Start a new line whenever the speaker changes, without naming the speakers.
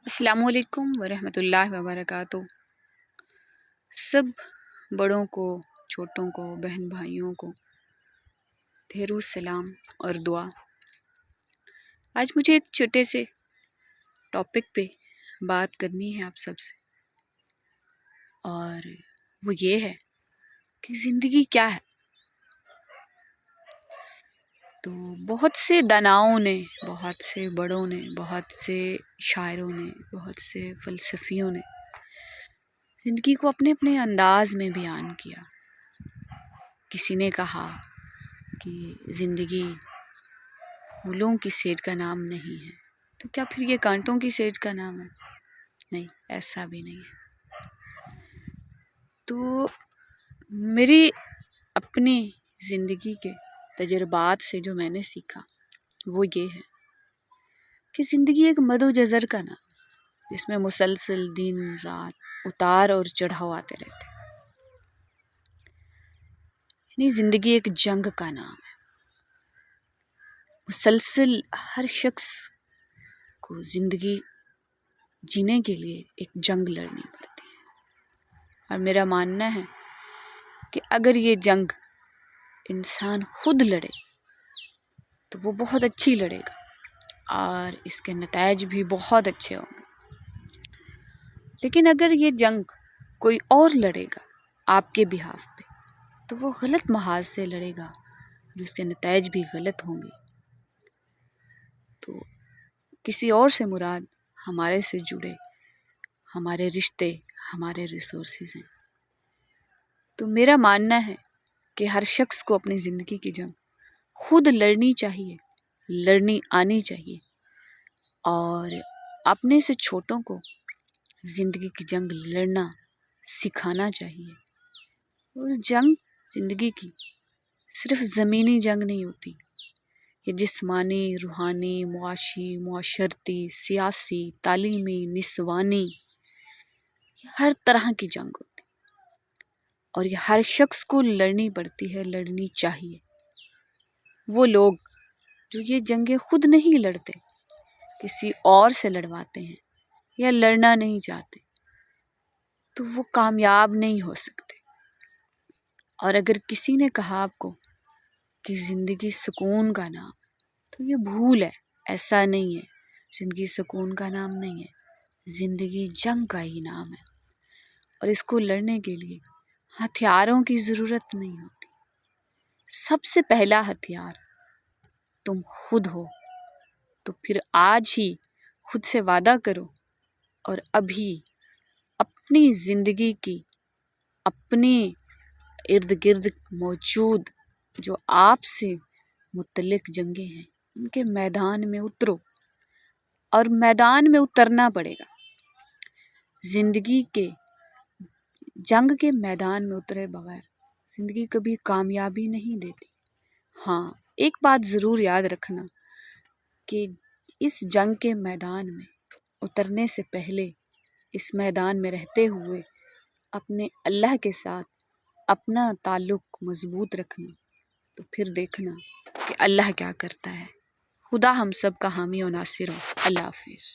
السلام علیکم ورحمۃ اللہ وبرکاتہ۔ سب بڑوں کو، چھوٹوں کو، بہن بھائیوں کو ڈھیروں سلام اور دعا۔ آج مجھے ایک چھوٹے سے ٹاپک پہ بات کرنی ہے آپ سب سے، اور وہ یہ ہے کہ زندگی کیا ہے۔ تو بہت سے داناؤں نے، بہت سے بڑوں نے، بہت سے شاعروں نے، بہت سے فلسفیوں نے زندگی کو اپنے اپنے انداز میں بیان کیا۔ کسی نے کہا کہ زندگی پھولوں کی سیج کا نام نہیں ہے، تو کیا پھر یہ کانٹوں کی سیج کا نام ہے؟ نہیں، ایسا بھی نہیں ہے۔ تو میری اپنی زندگی کے تجربات سے جو میں نے سیکھا وہ یہ ہے کہ زندگی ایک مد و جزر کا نام، جس میں مسلسل دن رات اتار اور چڑھاؤ آتے رہتے ہیں۔ یعنی زندگی ایک جنگ کا نام ہے۔ مسلسل ہر شخص کو زندگی جینے کے لیے ایک جنگ لڑنی پڑتی ہے، اور میرا ماننا ہے کہ اگر یہ جنگ انسان خود لڑے تو وہ بہت اچھی لڑے گا اور اس کے نتائج بھی بہت اچھے ہوں گے۔ لیکن اگر یہ جنگ کوئی اور لڑے گا آپ کے بہاف پہ، تو وہ غلط محاذ سے لڑے گا اور اس کے نتائج بھی غلط ہوں گے۔ تو کسی اور سے مراد ہمارے سے جڑے ہمارے رشتے، ہمارے ریسورسز ہیں۔ تو میرا ماننا ہے کہ ہر شخص کو اپنی زندگی کی جنگ خود لڑنی چاہیے، لڑنی آنی چاہیے، اور اپنے سے چھوٹوں کو زندگی کی جنگ لڑنا سکھانا چاہیے۔ اور جنگ زندگی کی صرف زمینی جنگ نہیں ہوتی، یہ جسمانی، روحانی، معاشی، معاشرتی، سیاسی، تعلیمی، نسوانی، یہ ہر طرح کی جنگ ہوتی، اور یہ ہر شخص کو لڑنی پڑتی ہے، لڑنی چاہیے۔ وہ لوگ جو یہ جنگیں خود نہیں لڑتے، کسی اور سے لڑواتے ہیں یا لڑنا نہیں چاہتے، تو وہ کامیاب نہیں ہو سکتے۔ اور اگر کسی نے کہا آپ کو کہ زندگی سکون کا نام، تو یہ بھول ہے، ایسا نہیں ہے۔ زندگی سکون کا نام نہیں ہے، زندگی جنگ کا ہی نام ہے، اور اس کو لڑنے کے لیے ہتھیاروں کی ضرورت نہیں ہوتی۔ سب سے پہلا ہتھیار تم خود ہو۔ تو پھر آج ہی خود سے وعدہ کرو، اور ابھی اپنی زندگی کی، اپنے ارد گرد موجود جو آپ سے متعلق جنگیں ہیں، ان کے میدان میں اترو، اور میدان میں اترنا پڑے گا۔ زندگی کے جنگ کے میدان میں اترے بغیر زندگی کبھی کامیابی نہیں دیتی۔ ہاں، ایک بات ضرور یاد رکھنا کہ اس جنگ کے میدان میں اترنے سے پہلے، اس میدان میں رہتے ہوئے اپنے اللہ کے ساتھ اپنا تعلق مضبوط رکھنا، تو پھر دیکھنا کہ اللہ کیا کرتا ہے۔ خدا ہم سب کا حامی و ناصر ہو۔ اللہ حافظ۔